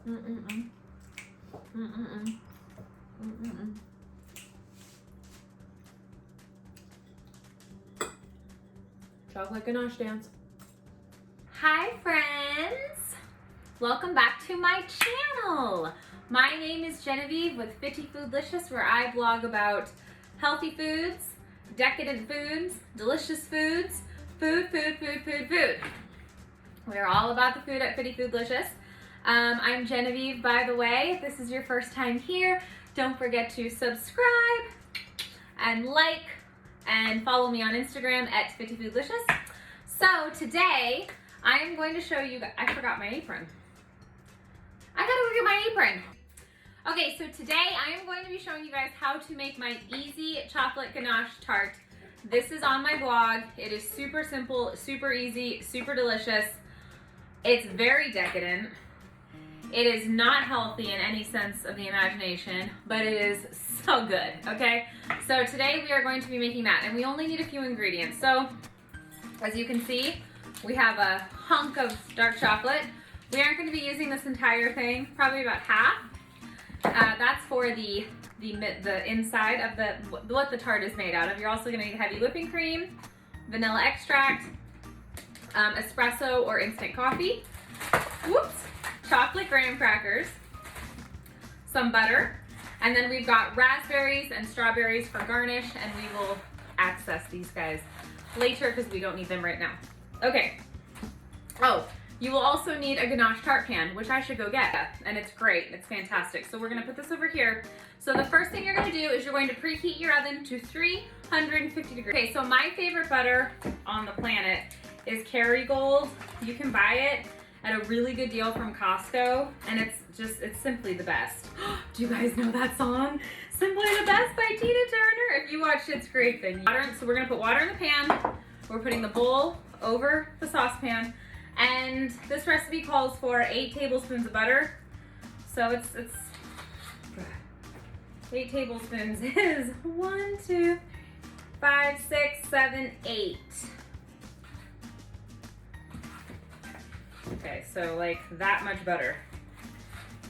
Mm-mm-mm. Mm-mm-mm. Mm-mm-mm. Chocolate ganache dance. Hi friends! Welcome back to my channel. My name is Genevieve with Fitty Foodlicious, where I blog about healthy foods, decadent foods, delicious foods, food. We're all about the food at Fitty Foodlicious. I'm Genevieve, by the way. If this is your first time here, don't forget to subscribe and like and follow me on Instagram at Fitty Foodlicious. So today, I am going to show you, I forgot my apron. I gotta go get my apron. Okay, so today I am going to be showing you guys how to make my easy chocolate ganache tart. This is on my blog. It is super simple, super easy, super delicious. It's very decadent. It is not healthy in any sense of the imagination, but it is so good, okay? So today we are going to be making that, and we only need a few ingredients. So, as you can see, we have a hunk of dark chocolate. We aren't going to be using this entire thing, probably about half. That's for the inside of what the tart is made out of. You're also going to need heavy whipping cream, vanilla extract, espresso or instant coffee, chocolate graham crackers, some butter, and then we've got raspberries and strawberries for garnish, and we will access these guys later because we don't need them right now. Okay. Oh, you will also need a Ganache Tart pan, which I should go get, and it's great. It's fantastic. So we're going to put this over here. So the first thing you're going to do is you're going to preheat your oven to 350 degrees. Okay, so my favorite butter on the planet is Kerrygold. You can buy it at a really good deal from Costco, and it's simply the best. Do you guys know that song? Simply the Best by Tina Turner. If you watch Schitt's Creek, then so we're gonna put water in the pan. We're putting the bowl over the saucepan, and this recipe calls for 8 tablespoons of butter. So it's 8 tablespoons is 1, 2, 5, 6, 7, 8. Okay, so like that much butter.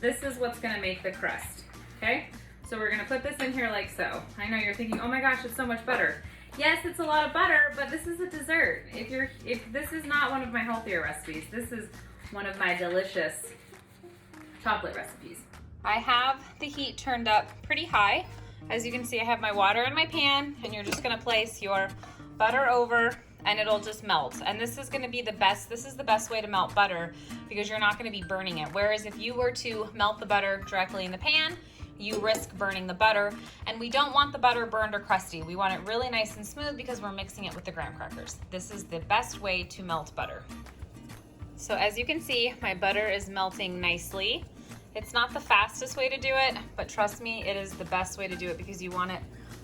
This is what's gonna make the crust, okay? So we're gonna put this in here like so. I know you're thinking, oh my gosh, it's so much butter. Yes, it's a lot of butter, but this is a dessert. If this is not one of my healthier recipes, this is one of my delicious chocolate recipes. I have the heat turned up pretty high. As you can see, I have my water in my pan, and you're just gonna place your butter over, and it'll just melt. And this is gonna be the best, this is the best way to melt butter because you're not gonna be burning it. Whereas if you were to melt the butter directly in the pan, you risk burning the butter, and we don't want the butter burned or crusty. We want it really nice and smooth because we're mixing it with the graham crackers. This is the best way to melt butter. So as you can see, my butter is melting nicely. It's not the fastest way to do it, but trust me, it is the best way to do it because you want it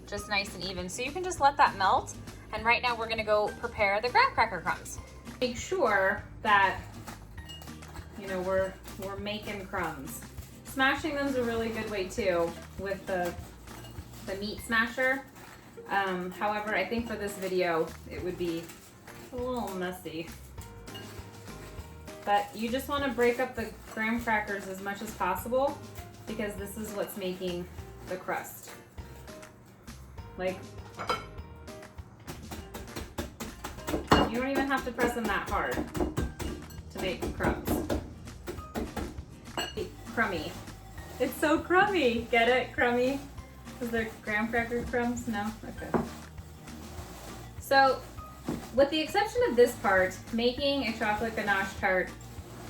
just nice and even. So you can just let that melt, and right now we're gonna go prepare the graham cracker crumbs. Make sure that, you know, we're making crumbs. Smashing them is a really good way too with the meat smasher. However, I think for this video, it would be a little messy. But you just want to break up the graham crackers as much as possible because this is what's making the crust. Like, you don't even have to press them that hard to make crumbs. Crummy. It's so crummy. Get it? Crummy? Is there graham cracker crumbs? No? Okay. So, with the exception of this part, making a chocolate ganache tart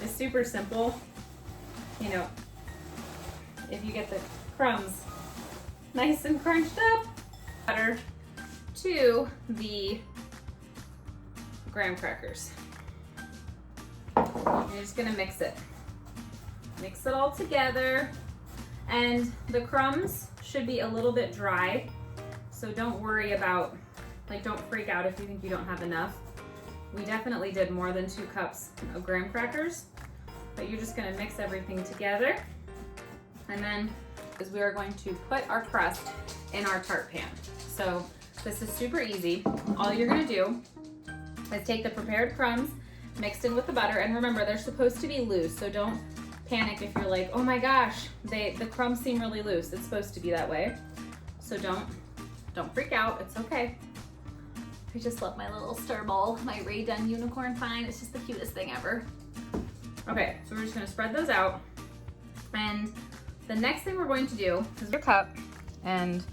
is super simple. You know, if you get the crumbs nice and crunched up, butter to the graham crackers. You're just gonna mix it. Mix it all together, and the crumbs should be a little bit dry, so don't worry about, like, don't freak out if you think you don't have enough. We definitely did more than 2 cups of graham crackers, but you're just gonna mix everything together, and then we are going to put our crust in our tart pan. So this is super easy. All you're gonna do is take the prepared crumbs mixed in with the butter, and remember, they're supposed to be loose, so don't panic if you're like, oh my gosh, the crumbs seem really loose. It's supposed to be that way. So don't freak out, it's okay. I just love my little stir bowl, my Rae Dunn unicorn pine. It's just the cutest thing ever. Okay, so we're just gonna spread those out. And the next thing we're going to do is your cup, and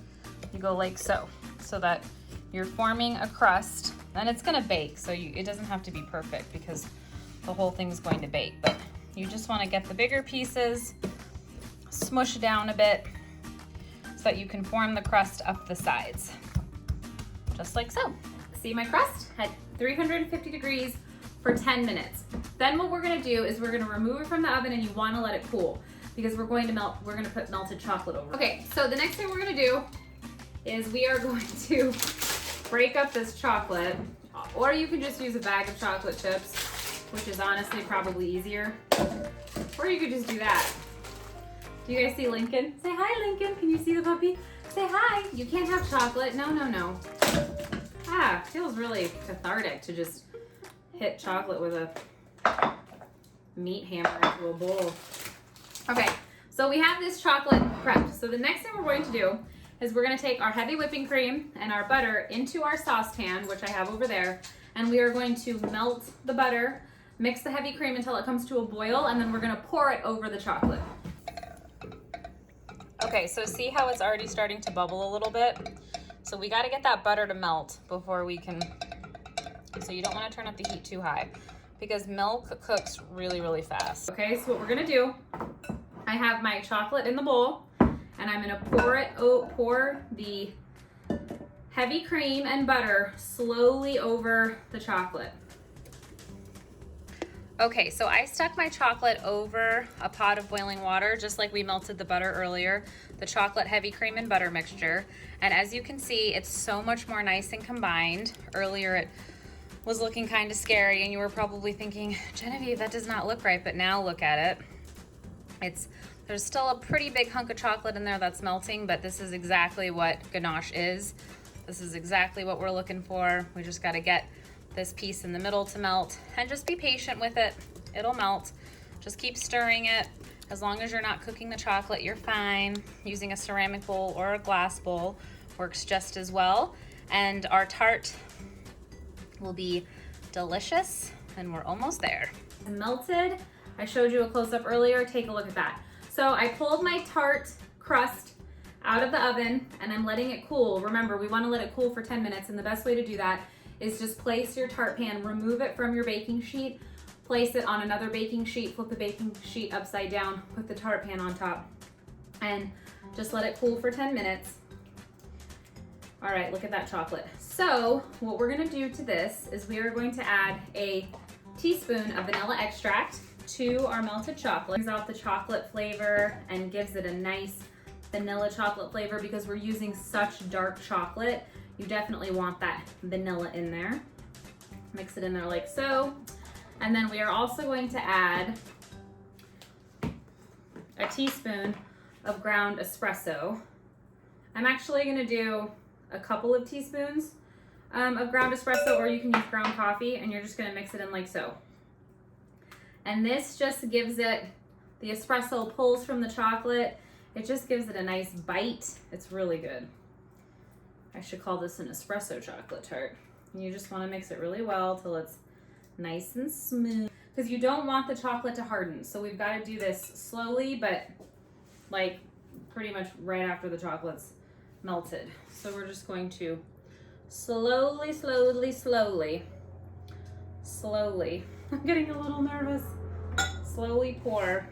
you go like so that you're forming a crust, and it's gonna bake, so it doesn't have to be perfect because the whole thing's going to bake, but you just wanna get the bigger pieces, smush it down a bit so that you can form the crust up the sides, just like so. See my crust at 350 degrees for 10 minutes. Then what we're gonna do is we're gonna remove it from the oven, and you wanna let it cool because we're gonna put melted chocolate over it. Okay, so the next thing we're gonna do is we are going to break up this chocolate, or you can just use a bag of chocolate chips, which is honestly probably easier. Or you could just do that. Do you guys see Lincoln? Say hi, Lincoln. Can you see the puppy? Say hi. You can't have chocolate. No, no, no. Ah, feels really cathartic to just hit chocolate with a meat hammer into a bowl. Okay, so we have this chocolate prepped. So the next thing we're going to do is we're gonna take our heavy whipping cream and our butter into our saucepan, which I have over there, and we are going to melt the butter, mix the heavy cream until it comes to a boil, and then we're gonna pour it over the chocolate. Okay, so see how it's already starting to bubble a little bit? So we gotta get that butter to melt before we can, so you don't wanna turn up the heat too high because milk cooks really, really fast. Okay, so what we're gonna do, I have my chocolate in the bowl, and I'm gonna pour the heavy cream and butter slowly over the chocolate. Okay, so I stuck my chocolate over a pot of boiling water, just like we melted the butter earlier, the chocolate heavy cream and butter mixture. And as you can see, it's so much more nice and combined. Earlier it was looking kind of scary, and you were probably thinking, Genevieve, that does not look right, but now look at it. There's still a pretty big hunk of chocolate in there that's melting, but this is exactly what ganache is. This is exactly what we're looking for. We just gotta get this piece in the middle to melt, and just be patient with it. It'll melt. Just keep stirring it. As long as you're not cooking the chocolate, you're fine. Using a ceramic bowl or a glass bowl works just as well. And our tart will be delicious, and we're almost there. Melted. I showed you a close-up earlier. Take a look at that. So I pulled my tart crust out of the oven, and I'm letting it cool. Remember, we want to let it cool for 10 minutes, and the best way to do that is just place your tart pan, remove it from your baking sheet, place it on another baking sheet, flip the baking sheet upside down, put the tart pan on top, and just let it cool for 10 minutes. All right, look at that chocolate. So what we're gonna do to this is we are going to add a teaspoon of vanilla extract to our melted chocolate. Brings out the chocolate flavor and gives it a nice vanilla chocolate flavor because we're using such dark chocolate. You definitely want that vanilla in there. Mix it in there like so. And then we are also going to add a teaspoon of ground espresso. I'm actually gonna do a couple of teaspoons of ground espresso, or you can use ground coffee, and you're just gonna mix it in like so. And this just gives it, the espresso pulls from the chocolate. It just gives it a nice bite. It's really good. I should call this an espresso chocolate tart. And you just want to mix it really well till it's nice and smooth, because you don't want the chocolate to harden. So we've got to do this slowly, but like pretty much right after the chocolate's melted. So we're just going to slowly, slowly, slowly, slowly. I'm getting a little nervous. Slowly pour.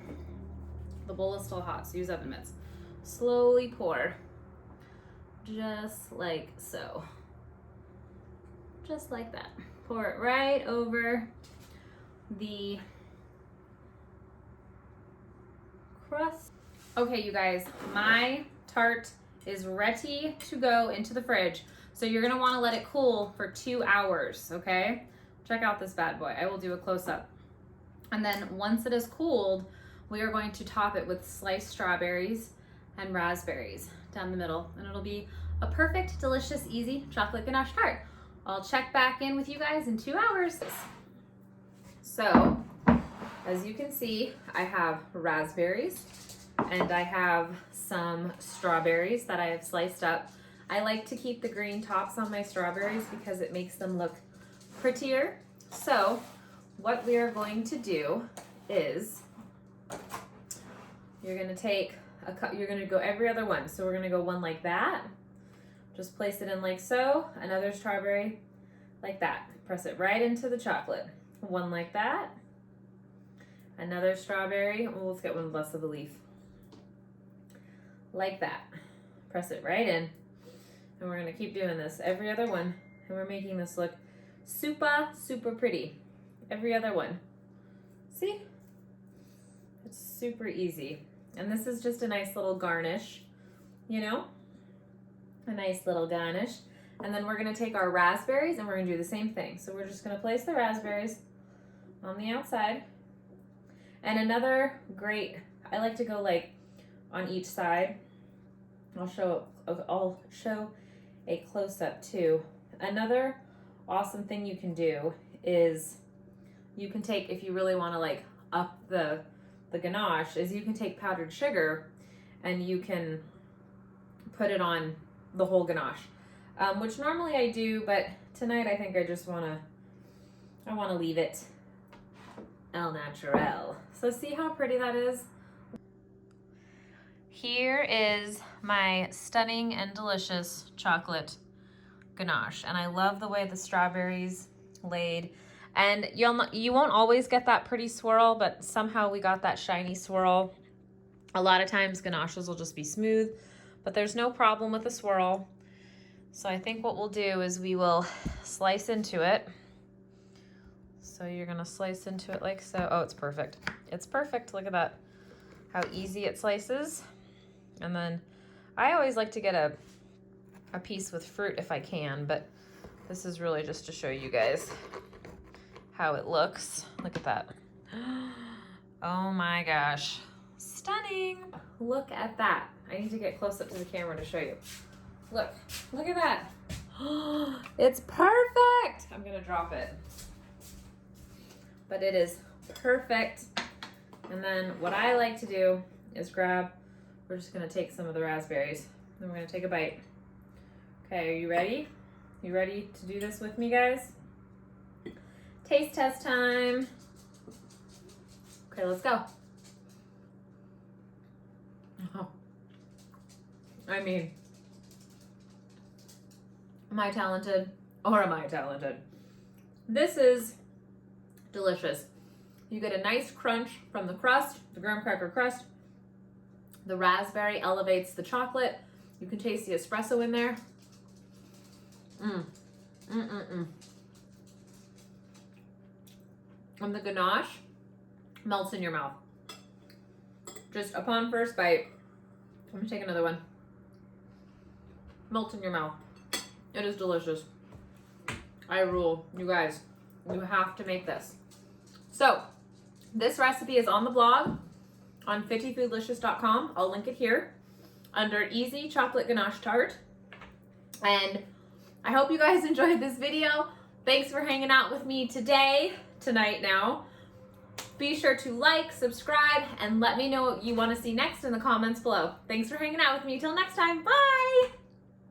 The bowl is still hot, so use oven mitts. Slowly pour. Just like so. Just like that. Pour it right over the crust. Okay, you guys, my tart is ready to go into the fridge. So you're gonna wanna let it cool for 2 hours, okay? Check out this bad boy. I will do a close-up. And then once it is cooled, we are going to top it with sliced strawberries and raspberries down the middle. And it'll be a perfect, delicious, easy chocolate ganache tart. I'll check back in with you guys in 2 hours. So As you can see, I have raspberries and I have some strawberries that I have sliced up. I like to keep the green tops on my strawberries because it makes them look prettier. So what we are going to do is you're going to take a cup, you're going to go every other one. So we're going to go one like that. Just place it in like so. Another strawberry like that. Press it right into the chocolate. One like that. Another strawberry. Oh, let's get one less of the leaf. Like that. Press it right in. And we're going to keep doing this every other one. And we're making this look super, super pretty. Every other one. See? It's super easy. And this is just a nice little garnish, you know? A nice little garnish. And then we're going to take our raspberries and we're going to do the same thing. So we're just going to place the raspberries on the outside. And another great, I like to go like on each side. I'll show a close-up too. Another awesome thing you can do is you can take, if you really want to like up the ganache, is you can take powdered sugar and you can put it on the whole ganache, which normally I do, but tonight I think I just want to leave it au naturel. So see how pretty that is? Here is my stunning and delicious chocolate ganache. And I love the way the strawberries laid. And you won't always get that pretty swirl, but somehow we got that shiny swirl. A lot of times ganaches will just be smooth, but there's no problem with the swirl. So I think what we'll do is we will slice into it. So you're gonna slice into it like so. Oh, it's perfect. It's perfect, look at that. How easy it slices. And then I always like to get a piece with fruit if I can, but this is really just to show you guys how it looks. Look at that. Oh my gosh. Stunning. Look at that. I need to get close up to the camera to show you. Look at that. It's perfect. I'm gonna drop it. But it is perfect. And then what I like to do is we're just gonna take some of the raspberries. Then we're gonna take a bite. Okay, are you ready? You ready to do this with me, guys? Taste test time. Okay, let's go. Oh. I mean, am I talented or am I talented? This is delicious. You get a nice crunch from the crust, the graham cracker crust. The raspberry elevates the chocolate. You can taste the espresso in there. And the ganache melts in your mouth. Just upon first bite, I'm gonna take another one. Melts in your mouth. It is delicious. I rule. You guys, you have to make this. So, this recipe is on the blog on fittyfoodlicious.com. I'll link it here under Easy Chocolate Ganache Tart. And I hope you guys enjoyed this video. Thanks for hanging out with me tonight now. Be sure to like, subscribe, and let me know what you want to see next in the comments below. Thanks for hanging out with me. Till next time, bye!